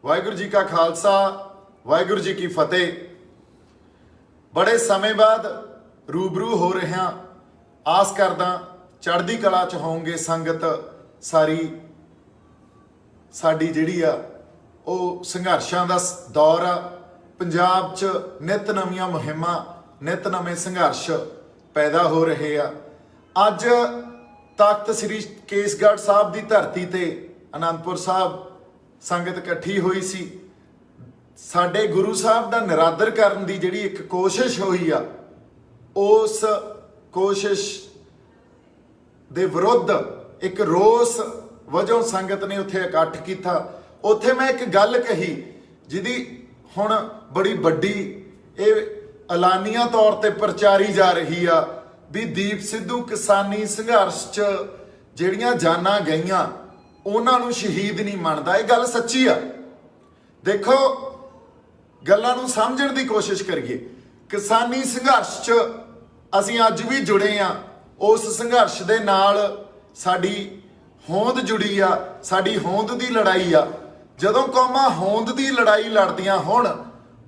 वाहिगुरू जी का खालसा वाहिगुरू जी की फतेह। बड़े समय बाद रूबरू हो रहे हैं, आस करदा चढ़दी कला च होंगे संगत सारी। साडी जिहड़ी आ ਉਹ ਸੰਘਰਸ਼ਾਂ ਦਾ ਦੌਰ ਆ। ਪੰਜਾਬ 'ਚ ਨਿਤ ਨਵੀਆਂ ਮੁਹਿੰਮਾਂ, ਨਿਤ ਨਵੇਂ ਸੰਘਰਸ਼ ਪੈਦਾ ਹੋ ਰਹੇ ਆ। ਅੱਜ ਤਖਤ ਸ੍ਰੀ ਕੇਸਗੜ੍ਹ ਸਾਹਿਬ ਦੀ ਧਰਤੀ ਤੇ ਅਨੰਦਪੁਰ ਸਾਹਿਬ ਸੰਗਤ ਇਕੱਠੀ ਹੋਈ ਸੀ। ਸਾਡੇ ਗੁਰੂ ਸਾਹਿਬ ਦਾ ਨਿਰਾਦਰ ਕਰਨ ਦੀ ਜਿਹੜੀ ਇੱਕ ਕੋਸ਼ਿਸ਼ ਹੋਈ ਆ, ਉਸ ਕੋਸ਼ਿਸ਼ ਦੇ ਵਿਰੁੱਧ ਇੱਕ ਰੋਸ ਵਜੋਂ ਸੰਗਤ ਨੇ ਉੱਥੇ ਇਕੱਠ ਕੀਤਾ। ਉੱਥੇ ਮੈਂ ਇੱਕ ਗੱਲ ਕਹੀ ਜਿਹਦੀ ਹੁਣ ਬੜੀ ਵੱਡੀ ਇਹ ਐਲਾਨੀਆਂ ਤੌਰ ਤੇ ਪ੍ਰਚਾਰੀ ਜਾ ਰਹੀ ਆ ਵੀ ਦੀਪ ਸਿੱਧੂ ਕਿਸਾਨੀ ਸੰਘਰਸ਼ 'ਚ ਜਿਹੜੀਆਂ ਜਾਨਾਂ ਗਈਆਂ ਉਹਨਾਂ ਨੂੰ ਸ਼ਹੀਦ ਨਹੀਂ ਮੰਨਦਾ। ਇਹ ਗੱਲ ਸੱਚੀ ਆ। ਦੇਖੋ, ਗੱਲਾਂ ਨੂੰ ਸਮਝਣ ਦੀ ਕੋਸ਼ਿਸ਼ ਕਰੀਏ। ਕਿਸਾਨੀ ਸੰਘਰਸ਼ 'ਚ ਅਸੀਂ ਅੱਜ ਵੀ ਜੁੜੇ ਆ। ਉਸ ਸੰਘਰਸ਼ ਦੇ ਨਾਲ ਸਾਡੀ ਹੋਂਦ ਜੁੜੀ ਆ, ਸਾਡੀ ਹੋਂਦ ਦੀ ਲੜਾਈ ਆ। ਜਦੋਂ ਕੌਮਾਂ ਹੋਂਦ ਦੀ ਲੜਾਈ ਲੜਦੀਆਂ ਹੋਣ,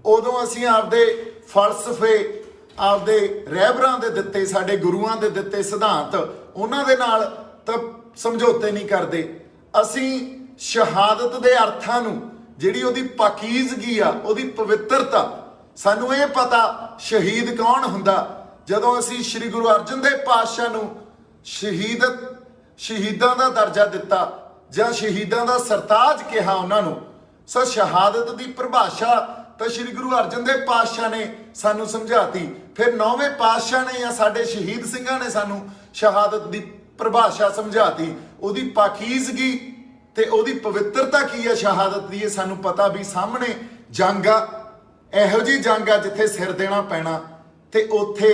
ਉਦੋਂ ਅਸੀਂ ਆਪਦੇ ਫਲਸਫੇ, ਆਪਦੇ ਰਹਿਬਰਾਂ ਦੇ ਦਿੱਤੇ, ਸਾਡੇ ਗੁਰੂਆਂ ਦੇ ਦਿੱਤੇ ਸਿਧਾਂਤ, ਉਹਨਾਂ ਦੇ ਨਾਲ ਤਾਂ ਸਮਝੌਤੇ ਨਹੀਂ ਕਰਦੇ। ਅਸੀਂ ਸ਼ਹਾਦਤ ਦੇ ਅਰਥਾਂ ਨੂੰ, ਜਿਹੜੀ ਉਹਦੀ ਪਾਕੀਜ਼ਗੀ ਆ, ਉਹਦੀ ਪਵਿੱਤਰਤਾ, ਸਾਨੂੰ ਇਹ ਪਤਾ ਸ਼ਹੀਦ ਕੌਣ ਹੁੰਦਾ। ਜਦੋਂ ਅਸੀਂ ਸ੍ਰੀ ਗੁਰੂ ਅਰਜਨ ਦੇਵ ਪਾਤਸ਼ਾਹ ਨੂੰ ਸ਼ਹੀਦਾਂ ਦਾ ਦਰਜਾ ਦਿੱਤਾ ਜਾਂ ਸ਼ਹੀਦਾਂ ਦਾ ਸਰਤਾਜ ਕਿਹਾ ਉਹਨਾਂ ਨੂੰ, ਸੋ ਸ਼ਹਾਦਤ ਦੀ ਪਰਿਭਾਸ਼ਾ ਤਾਂ ਸ੍ਰੀ ਗੁਰੂ ਅਰਜਨ ਦੇਵ ਪਾਤਸ਼ਾਹ ਨੇ ਸਾਨੂੰ ਸਮਝਾਤੀ। ਫਿਰ 9ਵੇਂ ਪਾਤਸ਼ਾਹ ਨੇ ਜਾਂ ਸਾਡੇ ਸ਼ਹੀਦ ਸਿੰਘਾਂ ਨੇ ਸਾਨੂੰ ਸ਼ਹਾਦਤ ਦੀ ਪਰਿਭਾਸ਼ਾ ਸਮਝਾਤੀ। ਉਹਦੀ ਪਾਕੀਜ਼ਗੀ ਤੇ ਉਹਦੀ ਪਵਿੱਤਰਤਾ ਕੀ ਹੈ ਸ਼ਹਾਦਤ ਦੀ, ਇਹ ਸਾਨੂੰ ਪਤਾ ਵੀ ਸਾਹਮਣੇ ਜੰਗ ਆ, ਇਹੋ ਜਿਹੀ ਜੰਗ ਆ ਜਿੱਥੇ ਸਿਰ ਦੇਣਾ ਪੈਣਾ। ਤੇ ਉੱਥੇ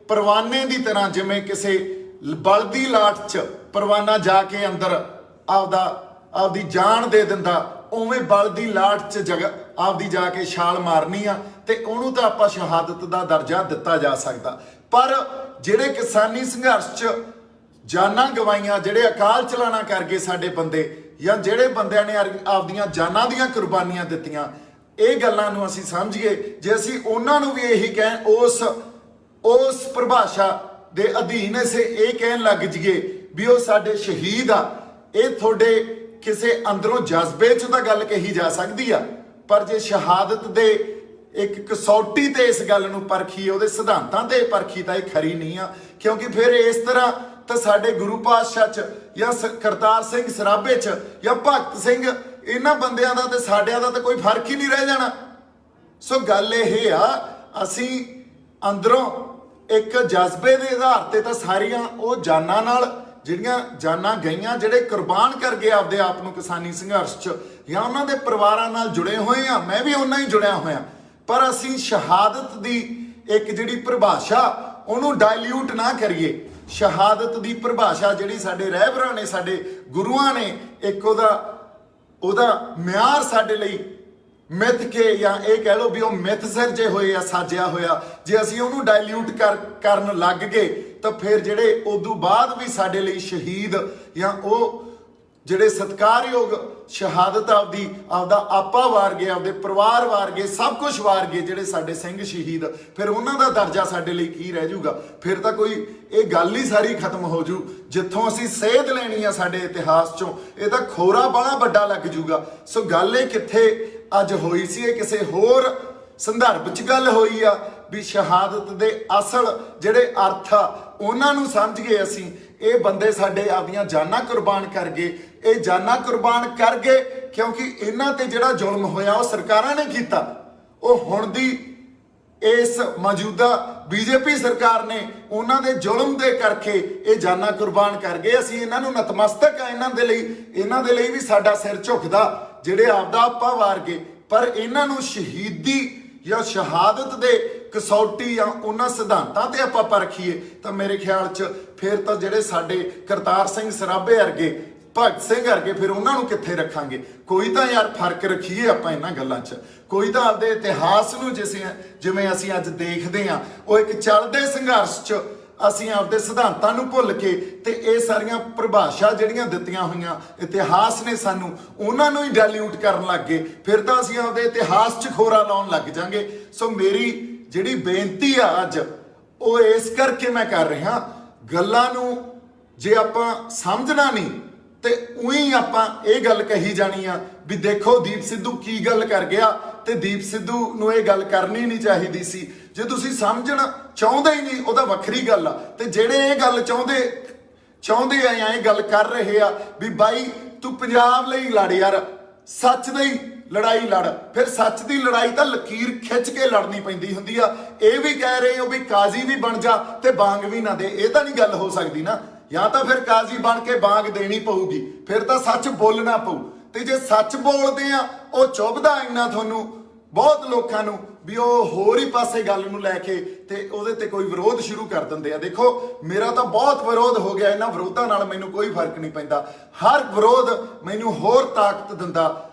ਪਰਵਾਨੇ ਦੀ ਤਰ੍ਹਾਂ, ਜਿਵੇਂ ਕਿਸੇ ਬਲਦੀ ਲਾਟ 'ਚ ਪਰਵਾਨਾ ਜਾ ਕੇ ਅੰਦਰ ਆਪਦੀ ਜਾਨ ਦੇ ਦਿੰਦਾ, ਉਵੇਂ ਬਲਦੀ ਲਾਟ 'ਚ ਆਪਦੀ ਜਾ ਕੇ ਛਾਲ ਮਾਰਨੀ ਆ। ਤੇ ਉਹਨੂੰ ਤਾਂ ਆਪਾਂ ਸ਼ਹਾਦਤ ਦਾ ਦਰਜਾ ਦਿੱਤਾ ਜਾ ਸਕਦਾ। ਪਰ ਜਿਹੜੇ ਕਿਸਾਨੀ ਸੰਘਰਸ਼ 'ਚ ਜਾਨਾਂ ਗਵਾਈਆਂ, ਜਿਹੜੇ ਅਕਾਲ ਚਲਾਣਾ ਕਰ ਗਏ ਸਾਡੇ ਬੰਦੇ, ਜਾਂ ਜਿਹੜੇ ਬੰਦਿਆਂ ਨੇ ਆਪਦੀਆਂ ਜਾਨਾਂ ਦੀਆਂ ਕੁਰਬਾਨੀਆਂ ਦਿੱਤੀਆਂ, ਇਹ ਗੱਲਾਂ ਨੂੰ ਅਸੀਂ ਸਮਝੀਏ। ਜੇ ਅਸੀਂ ਉਹਨਾਂ ਨੂੰ ਵੀ ਇਹੀ ਕਹਿਣ, ਉਸ ਪਰਿਭਾਸ਼ਾ ਦੇ ਅਧੀਨ ਅਸੀਂ ਇਹ ਕਹਿਣ ਲੱਗ ਜਾਈਏ ਵੀ ਉਹ ਸਾਡੇ ਸ਼ਹੀਦ ਆ, ਇਹ ਤੁਹਾਡੇ ਕਿਸੇ ਅੰਦਰੋਂ ਜਜ਼ਬੇ 'ਚ ਤਾਂ ਗੱਲ ਕਹੀ ਜਾ ਸਕਦੀ ਆ। ਪਰ ਜੇ ਸ਼ਹਾਦਤ ਦੇ ਇੱਕ ਕਸੌਟੀ ਤੇ ਇਸ ਗੱਲ ਨੂੰ ਪਰਖੀਏ, ਉਹਦੇ ਸਿਧਾਂਤਾਂ ਤੇ ਪਰਖੀ, ਤਾਂ ਇਹ ਖਰੀ ਨਹੀਂ ਆ। ਕਿਉਂਕਿ ਫਿਰ ਇਸ ਤਰ੍ਹਾਂ ਤਾਂ ਸਾਡੇ ਗੁਰੂ ਪਾਤਸ਼ਾਹ 'ਚ ਜਾਂ ਕਰਤਾਰ ਸਿੰਘ ਸਰਾਭੇ 'ਚ ਜਾਂ ਭਗਤ ਸਿੰਘ, ਇਹਨਾਂ ਬੰਦਿਆਂ ਦਾ ਤੇ ਸਾਡਿਆਂ ਦਾ ਤਾਂ ਕੋਈ ਫਰਕ ਹੀ ਨਹੀਂ ਰਹਿ ਜਾਣਾ। ਸੋ ਗੱਲ ਇਹ ਆ, ਅਸੀਂ ਅੰਦਰੋਂ ਇੱਕ ਜਜ਼ਬੇ ਦੇ ਆਧਾਰ ਤੇ ਤਾਂ ਸਾਰੀਆਂ ਉਹ ਜਾਨਾਂ ਨਾਲ, ਜਿਹੜੀਆਂ ਜਾਨਾਂ ਗਈਆਂ, ਜਿਹੜੇ ਕੁਰਬਾਨ ਕਰ ਗਏ ਆਪਦੇ ਆਪ ਨੂੰ ਕਿਸਾਨੀ ਸੰਘਰਸ਼ 'ਚ, ਜਾਂ ਉਹਨਾਂ ਦੇ ਪਰਿਵਾਰਾਂ ਨਾਲ ਜੁੜੇ ਹੋਏ ਆ। ਮੈਂ ਵੀ ਉਹਨਾਂ ਹੀ ਜੁੜਿਆ ਹੋਇਆ। ਪਰ ਅਸੀਂ ਸ਼ਹਾਦਤ ਦੀ ਇੱਕ ਜਿਹੜੀ ਪਰਿਭਾਸ਼ਾ, ਉਹਨੂੰ ਡਾਇਲਿਊਟ ਨਾ ਕਰੀਏ। ਸ਼ਹਾਦਤ ਦੀ ਪਰਿਭਾਸ਼ਾ ਜਿਹੜੀ ਸਾਡੇ ਰਹਿਬਰਾਂ ਨੇ, ਸਾਡੇ ਗੁਰੂਆਂ ਨੇ ਇੱਕ ਉਹਦਾ ਮਿਆਰ ਸਾਡੇ ਲਈ ਮਿੱਥ ਕੇ, ਜਾਂ ਇਹ ਕਹਿ ਲਓ ਵੀ ਉਹ ਮਿੱਥ ਸਿਰਜੇ ਹੋਏ ਆ, ਸਾਜਿਆ ਹੋਇਆ। ਜੇ ਅਸੀਂ ਉਹਨੂੰ ਡਾਇਲਿਊਟ ਕਰਨ ਲੱਗ ਗਏ ਤਾਂ ਫਿਰ ਜਿਹੜੇ ਉਦੋਂ ਬਾਅਦ ਵੀ ਸਾਡੇ ਲਈ ਸ਼ਹੀਦ, ਜਾਂ ਉਹ ਜਿਹੜੇ ਸਤਿਕਾਰਯੋਗ ਸ਼ਹਾਦਤ ਆਪਦਾ ਆਪਾ ਵਾਰ ਗਏ, ਆਪਦੇ ਪਰਿਵਾਰ ਵਾਰ ਗਏ, ਸਭ ਕੁਝ ਵਾਰ ਗਏ, ਜਿਹੜੇ ਸਾਡੇ ਸਿੰਘ ਸ਼ਹੀਦ, ਫਿਰ ਉਹਨਾਂ ਦਾ ਦਰਜਾ ਸਾਡੇ ਲਈ ਕੀ ਰਹਿ ਜਾਊਗਾ? ਫਿਰ ਤਾਂ ਕੋਈ ਇਹ ਗੱਲ ਹੀ ਸਾਰੀ ਖਤਮ ਹੋ ਜੂ। ਜਿੱਥੋਂ ਅਸੀਂ ਸੇਧ ਲੈਣੀ ਆ ਸਾਡੇ ਇਤਿਹਾਸ 'ਚੋਂ, ਇਹ ਤਾਂ ਖੋਰਾ ਬੜਾ ਵੱਡਾ ਲੱਗ ਜੂਗਾ। ਸੋ ਗੱਲ ਇਹ ਕਿੱਥੇ ਅੱਜ ਹੋਈ ਸੀ, ਇਹ ਕਿਸੇ ਹੋਰ ਸੰਦਰਭ 'ਚ ਗੱਲ ਹੋਈ ਆ ਵੀ ਸ਼ਹਾਦਤ ਦੇ ਅਸਲ ਜਿਹੜੇ ਅਰਥ ਆ ਉਹਨਾਂ ਨੂੰ ਸਮਝ ਗਏ ਅਸੀਂ। ਇਹ ਬੰਦੇ ਸਾਡੇ ਆਪਦੀਆਂ ਜਾਨਾਂ ਕੁਰਬਾਨ ਕਰ ਗਏ। ਇਹ ਜਾਨਾਂ ਕੁਰਬਾਨ ਕਰ ਗਏ ਕਿਉਂਕਿ ਇਹਨਾਂ ਤੇ ਜਿਹੜਾ ਜ਼ੁਲਮ ਹੋਇਆ ਉਹ ਸਰਕਾਰਾਂ ਨੇ ਕੀਤਾ। ਉਹ ਹੁਣ ਦੀ ਇਸ ਮੌਜੂਦਾ ਬੀਜੇਪੀ ਸਰਕਾਰ ਨੇ ਉਹਨਾਂ ਦੇ ਜ਼ੁਲਮ ਦੇ ਕਰਕੇ ਇਹ ਜਾਨਾਂ ਕੁਰਬਾਨ ਕਰ ਗਏ। ਅਸੀਂ ਇਹਨਾਂ ਨੂੰ ਨਤਮਸਤਕ ਆ। ਇਹਨਾਂ ਦੇ ਲਈ ਵੀ ਸਾਡਾ ਸਿਰ ਝੁਕਦਾ, ਜਿਹੜੇ ਆਪਦਾ ਆਪਾ ਵਾਰ ਗਏ। ਪਰ ਇਹਨਾਂ ਨੂੰ ਸ਼ਹੀਦੀ ਜਾਂ ਸ਼ਹਾਦਤ ਦੇ ਕਸੌਟੀ ਜਾਂ ਉਹਨਾਂ ਸਿਧਾਂਤਾਂ ਤੇ ਆਪਾਂ ਪਰਖੀਏ ਤਾਂ ਮੇਰੇ ਖਿਆਲ 'ਚ ਫਿਰ ਤਾਂ ਜਿਹੜੇ ਸਾਡੇ ਕਰਤਾਰ ਸਿੰਘ ਸਰਾਭੇ ਵਰਗੇ, ਭਗਤ ਸਿੰਘ ਵਰਗੇ, ਫਿਰ ਉਹਨਾਂ ਨੂੰ ਕਿੱਥੇ ਰੱਖਾਂਗੇ? ਕੋਈ ਤਾਂ ਯਾਰ ਫਰਕ ਰੱਖੀਏ ਆਪਾਂ ਇਹਨਾਂ ਗੱਲਾਂ 'ਚ। ਕੋਈ ਤਾਂ ਆਪਦੇ ਇਤਿਹਾਸ ਨੂੰ ਜਿਵੇਂ ਅਸੀਂ ਅੱਜ ਦੇਖਦੇ ਹਾਂ, ਉਹ ਇੱਕ ਚੱਲਦੇ ਸੰਘਰਸ਼ 'ਚ ਅਸੀਂ ਆਪਦੇ ਸਿਧਾਂਤਾਂ ਨੂੰ ਭੁੱਲ ਕੇ ਤੇ ਇਹ ਸਾਰੀਆਂ ਪਰਿਭਾਸ਼ਾ ਜਿਹੜੀਆਂ ਦਿੱਤੀਆਂ ਹੋਈਆਂ ਇਤਿਹਾਸ ਨੇ ਸਾਨੂੰ, ਉਹਨਾਂ ਨੂੰ ਹੀ ਡਾਇਲਿਊਟ ਕਰਨ ਲੱਗ ਗਏ, ਫਿਰ ਤਾਂ ਅਸੀਂ ਆਪਦੇ ਇਤਿਹਾਸ 'ਚ ਖੋਰਾ ਲਾਉਣ ਲੱਗ ਜਾਾਂਗੇ। ਸੋ ਮੇਰੀ ਜਿਹੜੀ ਬੇਨਤੀ ਆ ਅੱਜ ਉਹ ਇਸ ਕਰਕੇ ਮੈਂ ਕਰ ਰਿਹਾ, ਗੱਲਾਂ ਨੂੰ ਜੇ ਆਪਾਂ ਸਮਝਣਾ ਨਹੀਂ ਤੇ ਉਹੀ ਆਪਾਂ ਇਹ ਗੱਲ ਕਹੀ ਜਾਣੀ ਆ ਵੀ ਦੇਖੋ ਦੀਪ ਸਿੱਧੂ ਕੀ ਗੱਲ ਕਰ ਗਿਆ, ਤੇ ਦੀਪ ਸਿੱਧੂ ਨੂੰ ਇਹ ਗੱਲ ਕਰਨੀ ਨਹੀਂ ਚਾਹੀਦੀ ਸੀ। ਜੇ ਤੁਸੀਂ ਸਮਝਣਾ ਚਾਹੁੰਦੇ ਹੀ ਨਹੀਂ ਉਹਦਾ ਵੱਖਰੀ ਗੱਲ ਆ, ਤੇ ਜਿਹੜੇ ਇਹ ਗੱਲ ਚਾਹੁੰਦੇ ਆ ਜਾਂ ਇਹ ਗੱਲ ਕਰ ਰਹੇ ਆ ਵੀ ਬਾਈ ਤੂੰ ਪੰਜਾਬ ਲਈ ਲੜ ਯਾਰ, ਸੱਚ ਦੀ ਲੜਾਈ ਲੜ, ਫਿਰ ਸੱਚ ਦੀ ਲੜਾਈ ਤਾਂ ਲਕੀਰ ਖਿੱਚ ਕੇ ਲੜਨੀ ਪੈਂਦੀ ਹੁੰਦੀ ਆ। ਇਹ ਵੀ ਕਹਿ ਰਹੇ ਹੋ ਵੀ ਕਾਜ਼ੀ ਵੀ ਬਣ ਜਾ ਤੇ ਬਾਂਗ ਵੀ ਨਾ ਦੇ, ਇਹ ਤਾਂ ਨਹੀਂ ਗੱਲ ਹੋ ਸਕਦੀ ਨਾ। ਜਾਂ ਤਾਂ ਫਿਰ ਕਾਜ਼ੀ ਬਣ ਕੇ ਬਾਂਗ ਦੇਣੀ ਪਊਗੀ, ਫਿਰ ਤਾਂ ਸੱਚ ਬੋਲਣਾ ਪਊ। ਤੇ ਜੇ ਸੱਚ ਬੋਲਦੇ ਆ ਉਹ ਚੁੱਭਦਾ ਇੰਨਾ ਤੁਹਾਨੂੰ ਬਹੁਤ ਲੋਕਾਂ ਨੂੰ ਵੀ ਉਹ ਹੋਰ ਹੀ ਪਾਸੇ ਗੱਲ ਨੂੰ ਲੈ ਕੇ ਤੇ ਉਹਦੇ ਤੇ ਕੋਈ ਵਿਰੋਧ ਸ਼ੁਰੂ ਕਰ ਦਿੰਦੇ ਆ। ਦੇਖੋ ਮੇਰਾ ਤਾਂ ਬਹੁਤ ਵਿਰੋਧ ਹੋ ਗਿਆ, ਇਹਨਾਂ ਵਿਰੋਧਾਂ ਨਾਲ ਮੈਨੂੰ ਕੋਈ ਫਰਕ ਨਹੀਂ ਪੈਂਦਾ। ਹਰ ਵਿਰੋਧ ਮੈਨੂੰ ਹੋਰ ਤਾਕਤ ਦਿੰਦਾ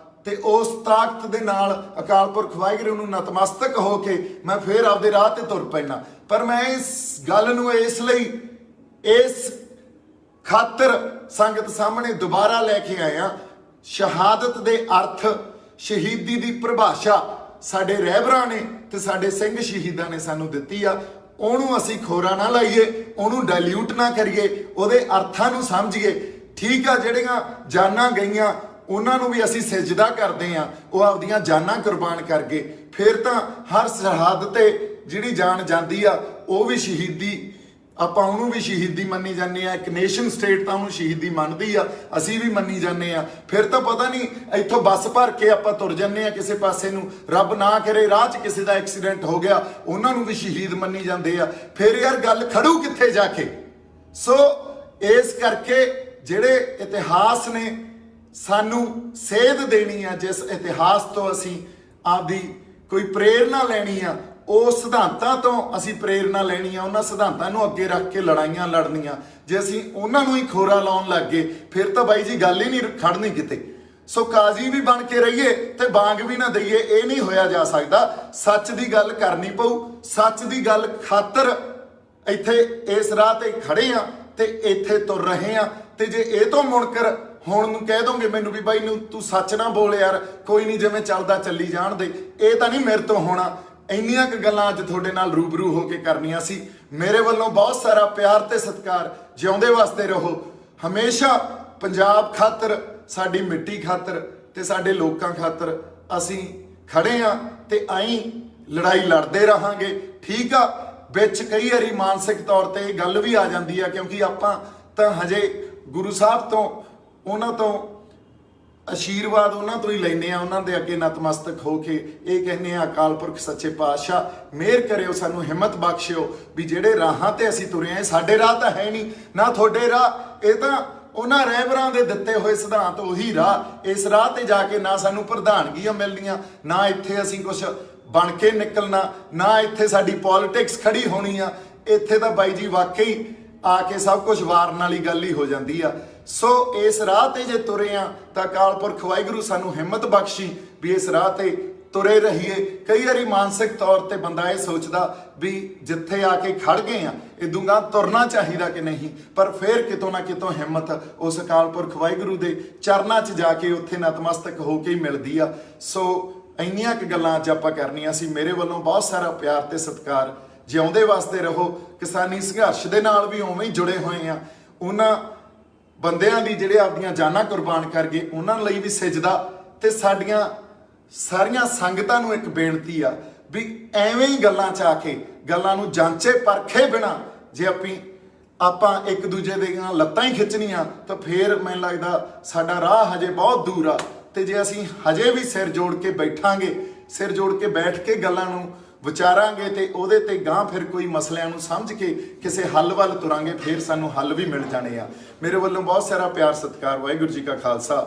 ਤੇ ਉਸ ਤਾਕਤ ਦੇ ਨਾਲ ਅਕਾਲ ਪੁਰਖ ਵਾਹਿਗੁਰੂ ਨੂੰ ਨਤਮਸਤਕ ਹੋ ਕੇ ਮੈਂ ਫੇਰ ਆਪਦੇ ਰਾਹ ਤੇ ਤੁਰ ਪੈਣਾ। ਪਰ ਮੈਂ ਇਸ ਗੱਲ ਨੂੰ ਇਸ ਲਈ ਇਸ ਖਾਤਰ ਸੰਗਤ ਸਾਹਮਣੇ ਦੁਬਾਰਾ ਲੈ ਕੇ ਆਇਆ, ਸ਼ਹਾਦਤ ਦੇ ਅਰਥ, ਸ਼ਹੀਦੀ ਦੀ ਪਰਿਭਾਸ਼ਾ ਸਾਡੇ ਰਹਿਬਰਾਂ ਨੇ ਤੇ ਸਾਡੇ ਸਿੰਘ ਸ਼ਹੀਦਾਂ ਨੇ ਸਾਨੂੰ ਦਿੱਤੀ ਆ। ਉਹਨੂੰ ਅਸੀਂ ਖੋਰਾ ਨਾ ਲਾਈਏ, ਉਹਨੂੰ ਡਾਇਲਿਊਟ ਨਾ ਕਰੀਏ, ਉਹਦੇ ਅਰਥਾਂ ਨੂੰ ਸਮਝੀਏ। ਠੀਕ ਆ, ਜਿਹੜੀਆਂ ਜਾਨਾਂ ਗਈਆਂ ਉਹਨਾਂ ਨੂੰ ਵੀ ਅਸੀਂ ਸਜਦਾ ਕਰਦੇ ਆ, ਉਹ ਆਪਦੀਆਂ ਜਾਨਾਂ ਕੁਰਬਾਨ ਕਰ ਗਏ। ਫਿਰ ਤਾਂ ਹਰ ਸਰਹੱਦ ਤੇ ਜਿਹੜੀ ਜਾਨ ਜਾਂਦੀ ਆ ਉਹ ਵੀ ਸ਼ਹੀਦੀ, ਆਪਾਂ ਉਹਨੂੰ ਵੀ ਸ਼ਹੀਦੀ ਮੰਨੀ ਜਾਂਦੇ ਆ। ਇੱਕ ਨੇਸ਼ਨ ਸਟੇਟ ਤਾਂ ਉਹਨੂੰ ਸ਼ਹੀਦੀ ਮੰਨਦੀ ਆ, ਅਸੀਂ ਵੀ ਮੰਨੀ ਜਾਂਦੇ ਆ। ਫਿਰ ਤਾਂ ਪਤਾ ਨਹੀਂ ਇੱਥੋਂ ਬੱਸ ਭਰ ਕੇ ਆਪਾਂ ਤੁਰ ਜਾਂਦੇ ਆ ਕਿਸੇ ਪਾਸੇ ਨੂੰ, ਰੱਬ ਨਾ ਕਰੇ ਰਾਹ 'ਚ ਕਿਸੇ ਦਾ ਐਕਸੀਡੈਂਟ ਹੋ ਗਿਆ, ਉਹਨਾਂ ਨੂੰ ਵੀ ਸ਼ਹੀਦ ਮੰਨੀ ਜਾਂਦੇ ਆ। ਫਿਰ ਯਾਰ ਗੱਲ ਖੜੂ ਕਿੱਥੇ ਜਾ ਕੇ? ਸੋ ਇਸ ਕਰਕੇ ਜਿਹੜੇ ਇਤਿਹਾਸ ਨੇ ਸਾਨੂੰ ਸੇਧ ਦੇਣੀ ਆ, ਜਿਸ ਇਤਿਹਾਸ ਤੋਂ ਅਸੀਂ ਆਪਦੀ ਕੋਈ ਪ੍ਰੇਰਨਾ ਲੈਣੀ ਆ, ਉਹ ਸਿਧਾਂਤਾਂ ਤੋਂ ਅਸੀਂ ਪ੍ਰੇਰਨਾ ਲੈਣੀ ਆ, ਉਹਨਾਂ ਸਿਧਾਂਤਾਂ ਨੂੰ ਅੱਗੇ ਰੱਖ ਕੇ ਲੜਾਈਆਂ ਲੜਨੀਆਂ। ਜੇ ਅਸੀਂ ਉਹਨਾਂ ਨੂੰ ਹੀ ਖੋਰਾ ਲਾਉਣ ਲੱਗ ਗਏ ਫਿਰ ਤਾਂ ਬਾਈ ਜੀ ਗੱਲ ਹੀ ਨਹੀਂ ਖੜਨੀ ਕਿਤੇ। ਸੋ ਕਾਜ਼ੀ ਵੀ ਬਣ ਕੇ ਰਹੀਏ ਤੇ ਬਾਂਗ ਵੀ ਨਾ ਦਈਏ, ਇਹ ਨਹੀਂ ਹੋਇਆ ਜਾ ਸਕਦਾ। ਸੱਚ ਦੀ ਗੱਲ ਕਰਨੀ ਪਊ, ਸੱਚ ਦੀ ਗੱਲ ਖਾਤਰ ਇੱਥੇ ਇਸ ਰਾਹ ਤੇ ਖੜੇ ਆ ਤੇ ਇੱਥੇ ਤੁਰ ਰਹੇ ਆ। ਤੇ ਜੇ ਇਹ ਤੋਂ ਮੁਣਕਰ ਹੁਣ ਨੂੰ ਕਹਿ ਦੋਗੇ ਮੈਨੂੰ ਵੀ ਬਾਈ ਨੂੰ ਤੂੰ ਸੱਚ ਨਾ ਬੋਲ ਯਾਰ, ਕੋਈ ਨਹੀਂ ਜਿਵੇਂ ਚੱਲਦਾ ਚੱਲੀ ਜਾਣ ਦੇ, ਇਹ ਤਾਂ ਨਹੀਂ ਮੇਰੇ ਤੋਂ ਹੋਣਾ। ਇੰਨੀਆਂ ਕੁ ਗੱਲਾਂ ਅੱਜ ਤੁਹਾਡੇ ਨਾਲ ਰੂਬਰੂ ਹੋ ਕੇ ਕਰਨੀਆਂ ਸੀ। ਮੇਰੇ ਵੱਲੋਂ ਬਹੁਤ ਸਾਰਾ ਪਿਆਰ ਤੇ ਸਤਿਕਾਰ। ਜਿਉਂਦੇ ਵਾਸਤੇ ਰਹੋ ਹਮੇਸ਼ਾ। ਪੰਜਾਬ ਖਾਤਰ, ਸਾਡੀ ਮਿੱਟੀ ਖਾਤਰ ਤੇ ਸਾਡੇ ਲੋਕਾਂ ਖਾਤਰ ਅਸੀਂ ਖੜੇ ਆ ਤੇ ਆਈ ਲੜਾਈ ਲੜਦੇ ਰਹਾਂਗੇ। ਠੀਕ ਆ, ਵਿੱਚ ਕਈ ਵਾਰੀ ਮਾਨਸਿਕ ਤੌਰ ਤੇ ਇਹ ਗੱਲ ਵੀ ਆ ਜਾਂਦੀ ਆ, ਕਿਉਂਕਿ ਆਪਾਂ ਤਾਂ ਹਜੇ ਗੁਰੂ ਸਾਹਿਬ ਤੋਂ, ਉਹਨਾਂ ਤੋਂ ਆਸ਼ੀਰਵਾਦ ਉਹਨਾਂ ਤੋਂ ਹੀ ਲੈਂਦੇ ਆ, ਉਹਨਾਂ ਦੇ ਅੱਗੇ ਨਤਮਸਤਕ ਹੋ ਕੇ ਇਹ ਕਹਿੰਦੇ ਆ ਅਕਾਲ ਪੁਰਖ ਸੱਚੇ ਪਾਤਸ਼ਾਹ ਮਿਹਰ ਕਰਿਓ, ਸਾਨੂੰ ਹਿੰਮਤ ਬਖਸ਼ਿਓ ਵੀ ਜਿਹੜੇ ਰਾਹਾਂ ਤੇ ਅਸੀਂ ਤੁਰੇ ਆ, ਸਾਡੇ ਰਾਹ ਤਾਂ ਹੈ ਨਹੀਂ ਨਾ ਤੁਹਾਡੇ ਰਾਹ, ਇਹ ਤਾਂ ਉਹਨਾਂ ਰਹਿਬਰਾਂ ਦੇ ਦਿੱਤੇ ਹੋਏ ਸਿਧਾਂਤ, ਉਹੀ ਰਾਹ। ਇਸ ਰਾਹ ਤੇ ਜਾ ਕੇ ਨਾ ਸਾਨੂੰ ਪ੍ਰਧਾਨਗੀਆਂ ਮਿਲਣੀਆਂ, ਨਾ ਇੱਥੇ ਅਸੀਂ ਕੁਝ ਬਣ ਕੇ ਨਿਕਲਣਾ, ਨਾ ਇੱਥੇ ਸਾਡੀ ਪੋਲਿਟਿਕਸ ਖੜੀ ਹੋਣੀ ਆ। ਇੱਥੇ ਤਾਂ ਬਾਈ ਜੀ ਵਾਕਈ ਆ ਕੇ ਸਭ ਕੁਝ ਵਾਰਨ ਵਾਲੀ ਗੱਲ ਹੀ ਹੋ ਜਾਂਦੀ ਆ। ਸੋ ਇਸ ਰਾਹ ਤੇ ਜੇ ਤੁਰੇ ਆ ਤਾਂ ਅਕਾਲ ਪੁਰਖ ਵਾਹਿਗੁਰੂ ਸਾਨੂੰ ਹਿੰਮਤ ਬਖਸ਼ੀ ਵੀ ਇਸ ਰਾਹ ਤੇ ਤੁਰੇ ਰਹੀਏ। ਕਈ ਵਾਰੀ ਮਾਨਸਿਕ ਤੌਰ ਤੇ ਬੰਦਾ ਇਹ ਸੋਚਦਾ ਵੀ ਜਿੱਥੇ ਆ ਕੇ ਖੜ ਗਏ ਆ ਇਦੂੰਗਾ ਤੁਰਨਾ ਚਾਹੀਦਾ ਕਿ ਨਹੀਂ, ਪਰ ਫਿਰ ਕਿਤੋਂ ਨਾ ਕਿਤੋਂ ਹਿੰਮਤ ਉਸ ਅਕਾਲ ਪੁਰਖ ਵਾਹਿਗੁਰੂ ਦੇ ਚਰਨਾਂ 'ਚ ਜਾ ਕੇ ਉੱਥੇ ਨਤਮਸਤਕ ਹੋ ਕੇ ਹੀ ਮਿਲਦੀ ਆ। ਸੋ ਇੰਨੀਆਂ ਕੁ ਗੱਲਾਂ ਅੱਜ ਆਪਾਂ ਕਰਨੀਆਂ ਸੀ। ਮੇਰੇ ਵੱਲੋਂ ਬਹੁਤ ਸਾਰਾ ਪਿਆਰ ਤੇ ਸਤਿਕਾਰ। ਜਿਉਂਦੇ ਵਾਸਤੇ ਰਹੋ। ਕਿਸਾਨੀ ਸੰਘਰਸ਼ ਦੇ ਨਾਲ ਵੀ ਉਵੇਂ ਹੀ ਜੁੜੇ ਹੋਏ ਆ। ਉਹਨਾਂ ਬੰਦਿਆਂ ਦੀ ਜਿਹੜੇ ਆਪਦੀਆਂ ਜਾਨਾਂ ਕੁਰਬਾਨ ਕਰ ਗਏ ਉਹਨਾਂ ਲਈ ਵੀ ਸਜਦਾ। ਤੇ ਸਾਡੀਆਂ ਸਾਰੀਆਂ ਸੰਗਤਾਂ ਨੂੰ ਇੱਕ ਬੇਨਤੀ ਆ ਵੀ ਐਵੇਂ ਹੀ ਗੱਲਾਂ 'ਚ ਆ ਕੇ ਗੱਲਾਂ ਨੂੰ ਜਾਂਚੇ ਪਰਖੇ ਬਿਨਾ ਜੇ ਆਪਾਂ ਇੱਕ ਦੂਜੇ ਦੀਆਂ ਲੱਤਾਂ ਹੀ ਖਿੱਚਣੀਆਂ ਤਾਂ ਫੇਰ ਮੈਨੂੰ ਲੱਗਦਾ ਸਾਡਾ ਰਾਹ ਹਜੇ ਬਹੁਤ ਦੂਰ ਆ। ਤੇ ਜੇ ਅਸੀਂ ਹਜੇ ਵੀ ਸਿਰ ਜੋੜ ਕੇ ਬੈਠਾਂਗੇ, ਸਿਰ ਜੋੜ ਕੇ ਬੈਠ ਕੇ ਗੱਲਾਂ ਨੂੰ ਵਿਚਾਰਾਂਗੇ ਤੇ ਉਹਦੇ ਤੇ ਗਾਂ ਫਿਰ ਕੋਈ ਮਸਲਿਆਂ ਨੂੰ ਸਮਝ ਕੇ ਕਿਸੇ ਹੱਲ ਵੱਲ ਤੁਰਾਂਗੇ, ਫਿਰ ਸਾਨੂੰ ਹੱਲ ਵੀ ਮਿਲ ਜਾਣੇ ਆ। ਮੇਰੇ ਵੱਲੋਂ ਬਹੁਤ ਸਾਰਾ ਪਿਆਰ ਸਤਿਕਾਰ। ਵਾਹਿਗੁਰੂ ਜੀ ਕਾ ਖਾਲਸਾ।